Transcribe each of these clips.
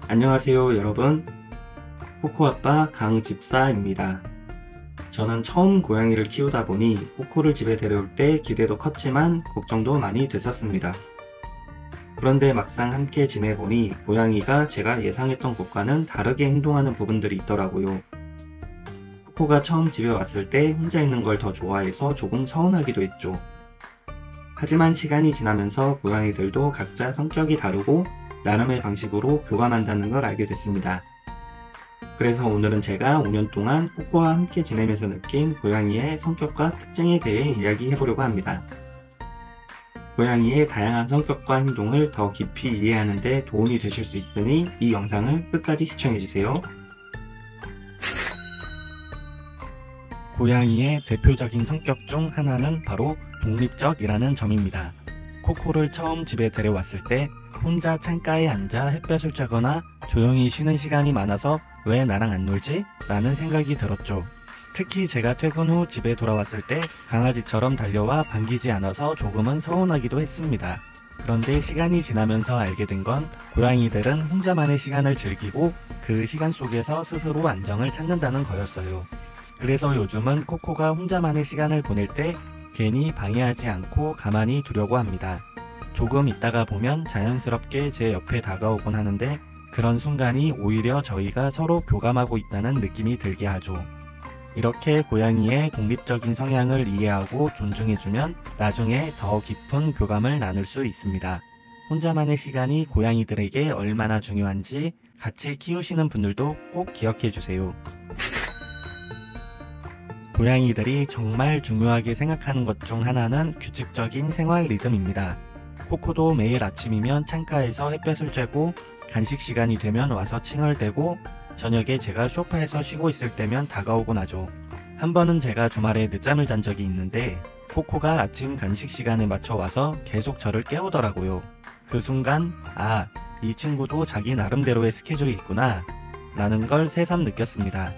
안녕하세요 여러분, 코코아빠 강집사입니다. 저는 처음 고양이를 키우다 보니 코코를 집에 데려올 때 기대도 컸지만 걱정도 많이 됐었습니다. 그런데 막상 함께 지내보니 고양이가 제가 예상했던 것과는 다르게 행동하는 부분들이 있더라고요. 코코가 처음 집에 왔을 때 혼자 있는 걸 더 좋아해서 조금 서운하기도 했죠. 하지만 시간이 지나면서 고양이들도 각자 성격이 다르고 나름의 방식으로 교감한다는 걸 알게 됐습니다. 그래서 오늘은 제가 5년 동안 코코와 함께 지내면서 느낀 고양이의 성격과 특징에 대해 이야기해보려고 합니다. 고양이의 다양한 성격과 행동을 더 깊이 이해하는 데 도움이 되실 수 있으니 이 영상을 끝까지 시청해주세요. 고양이의 대표적인 성격 중 하나는 바로 독립적이라는 점입니다. 코코를 처음 집에 데려왔을 때 혼자 창가에 앉아 햇볕을 쬐거나 조용히 쉬는 시간이 많아서 왜 나랑 안 놀지? 라는 생각이 들었죠. 특히 제가 퇴근 후 집에 돌아왔을 때 강아지처럼 달려와 반기지 않아서 조금은 서운하기도 했습니다. 그런데 시간이 지나면서 알게 된 건 고양이들은 혼자만의 시간을 즐기고 그 시간 속에서 스스로 안정을 찾는다는 거였어요. 그래서 요즘은 코코가 혼자만의 시간을 보낼 때 괜히 방해하지 않고 가만히 두려고 합니다. 조금 있다가 보면 자연스럽게 제 옆에 다가오곤 하는데 그런 순간이 오히려 저희가 서로 교감하고 있다는 느낌이 들게 하죠. 이렇게 고양이의 독립적인 성향을 이해하고 존중해주면 나중에 더 깊은 교감을 나눌 수 있습니다. 혼자만의 시간이 고양이들에게 얼마나 중요한지 같이 키우시는 분들도 꼭 기억해주세요. 고양이들이 정말 중요하게 생각하는 것 중 하나는 규칙적인 생활 리듬입니다. 코코도 매일 아침이면 창가에서 햇볕을 쬐고 간식 시간이 되면 와서 칭얼대고 저녁에 제가 소파에서 쉬고 있을 때면 다가오곤 하죠. 한 번은 제가 주말에 늦잠을 잔 적이 있는데 코코가 아침 간식 시간에 맞춰 와서 계속 저를 깨우더라고요. 그 순간 이 친구도 자기 나름대로의 스케줄이 있구나 라는 걸 새삼 느꼈습니다.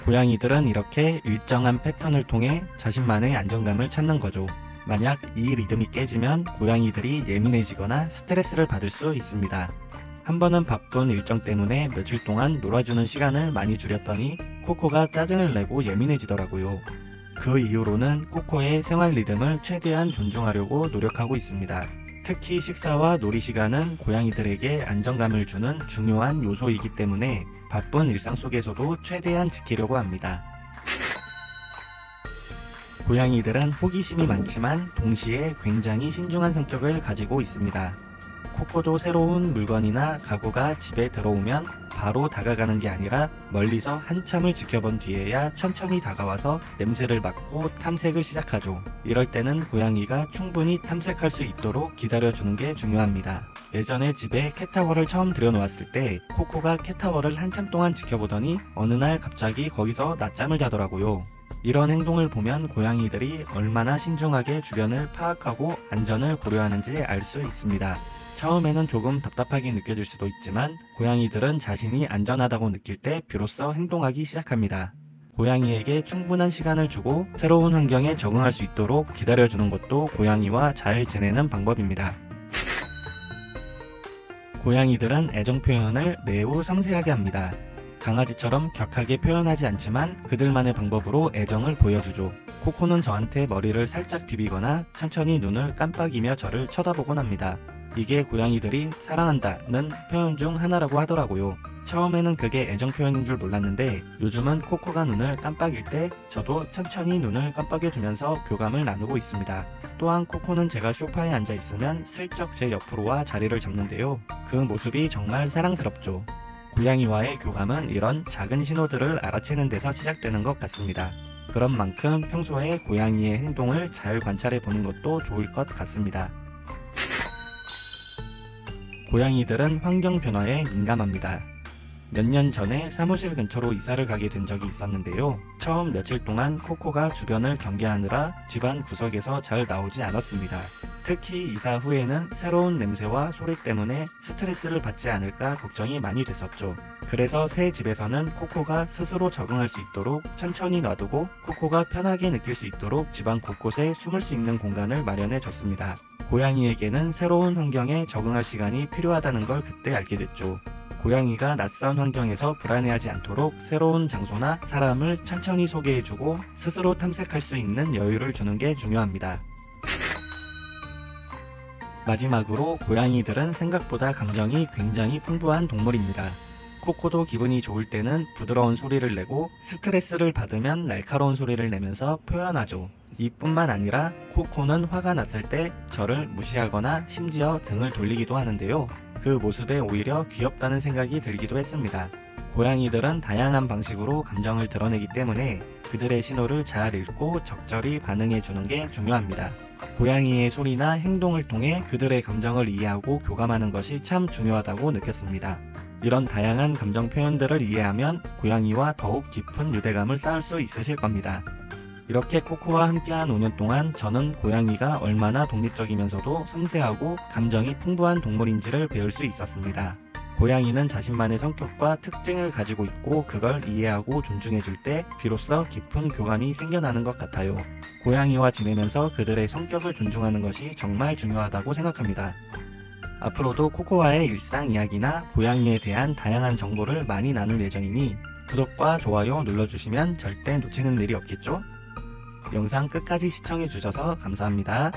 고양이들은 이렇게 일정한 패턴을 통해 자신만의 안정감을 찾는 거죠. 만약 이 리듬이 깨지면 고양이들이 예민해지거나 스트레스를 받을 수 있습니다. 한 번은 바쁜 일정 때문에 며칠 동안 놀아주는 시간을 많이 줄였더니 코코가 짜증을 내고 예민해지더라고요. 그 이후로는 코코의 생활 리듬을 최대한 존중하려고 노력하고 있습니다. 특히 식사와 놀이 시간은 고양이들에게 안정감을 주는 중요한 요소이기 때문에 바쁜 일상 속에서도 최대한 지키려고 합니다. 고양이들은 호기심이 많지만 동시에 굉장히 신중한 성격을 가지고 있습니다. 코코도 새로운 물건이나 가구가 집에 들어오면 바로 다가가는 게 아니라 멀리서 한참을 지켜본 뒤에야 천천히 다가와서 냄새를 맡고 탐색을 시작하죠. 이럴 때는 고양이가 충분히 탐색할 수 있도록 기다려주는 게 중요합니다. 예전에 집에 캣타워를 처음 들여놓았을 때 코코가 캣타워를 한참 동안 지켜보더니 어느 날 갑자기 거기서 낮잠을 자더라고요. 이런 행동을 보면 고양이들이 얼마나 신중하게 주변을 파악하고 안전을 고려하는지 알 수 있습니다. 처음에는 조금 답답하게 느껴질 수도 있지만 고양이들은 자신이 안전하다고 느낄 때 비로소 행동하기 시작합니다. 고양이에게 충분한 시간을 주고 새로운 환경에 적응할 수 있도록 기다려주는 것도 고양이와 잘 지내는 방법입니다. 고양이들은 애정 표현을 매우 섬세하게 합니다. 강아지처럼 격하게 표현하지 않지만 그들만의 방법으로 애정을 보여주죠. 코코는 저한테 머리를 살짝 비비거나 천천히 눈을 깜빡이며 저를 쳐다보곤 합니다. 이게 고양이들이 사랑한다는 표현 중 하나라고 하더라고요. 처음에는 그게 애정 표현인 줄 몰랐는데 요즘은 코코가 눈을 깜빡일 때 저도 천천히 눈을 깜빡여주면서 교감을 나누고 있습니다. 또한 코코는 제가 소파에 앉아 있으면 슬쩍 제 옆으로 와 자리를 잡는데요. 그 모습이 정말 사랑스럽죠. 고양이와의 교감은 이런 작은 신호들을 알아채는 데서 시작되는 것 같습니다. 그런 만큼 평소에 고양이의 행동을 잘 관찰해 보는 것도 좋을 것 같습니다. 고양이들은 환경 변화에 민감합니다. 몇 년 전에 사무실 근처로 이사를 가게 된 적이 있었는데요. 처음 며칠 동안 코코가 주변을 경계하느라 집안 구석에서 잘 나오지 않았습니다. 특히 이사 후에는 새로운 냄새와 소리 때문에 스트레스를 받지 않을까 걱정이 많이 됐었죠. 그래서 새 집에서는 코코가 스스로 적응할 수 있도록 천천히 놔두고 코코가 편하게 느낄 수 있도록 집안 곳곳에 숨을 수 있는 공간을 마련해 줬습니다. 고양이에게는 새로운 환경에 적응할 시간이 필요하다는 걸 그때 알게 됐죠. 고양이가 낯선 환경에서 불안해하지 않도록 새로운 장소나 사람을 천천히 소개해주고 스스로 탐색할 수 있는 여유를 주는 게 중요합니다. 마지막으로 고양이들은 생각보다 감정이 굉장히 풍부한 동물입니다. 코코도 기분이 좋을 때는 부드러운 소리를 내고 스트레스를 받으면 날카로운 소리를 내면서 표현하죠. 이뿐만 아니라 코코는 화가 났을 때 저를 무시하거나 심지어 등을 돌리기도 하는데요. 그 모습에 오히려 귀엽다는 생각이 들기도 했습니다. 고양이들은 다양한 방식으로 감정을 드러내기 때문에 그들의 신호를 잘 읽고 적절히 반응해주는 게 중요합니다. 고양이의 소리나 행동을 통해 그들의 감정을 이해하고 교감하는 것이 참 중요하다고 느꼈습니다. 이런 다양한 감정 표현들을 이해하면 고양이와 더욱 깊은 유대감을 쌓을 수 있으실 겁니다. 이렇게 코코와 함께한 5년 동안 저는 고양이가 얼마나 독립적이면서도 섬세하고 감정이 풍부한 동물인지를 배울 수 있었습니다. 고양이는 자신만의 성격과 특징을 가지고 있고 그걸 이해하고 존중해줄 때 비로소 깊은 교감이 생겨나는 것 같아요. 고양이와 지내면서 그들의 성격을 존중하는 것이 정말 중요하다고 생각합니다. 앞으로도 코코와의 일상 이야기나 고양이에 대한 다양한 정보를 많이 나눌 예정이니 구독과 좋아요 눌러주시면 절대 놓치는 일이 없겠죠? 영상 끝까지 시청해주셔서 감사합니다.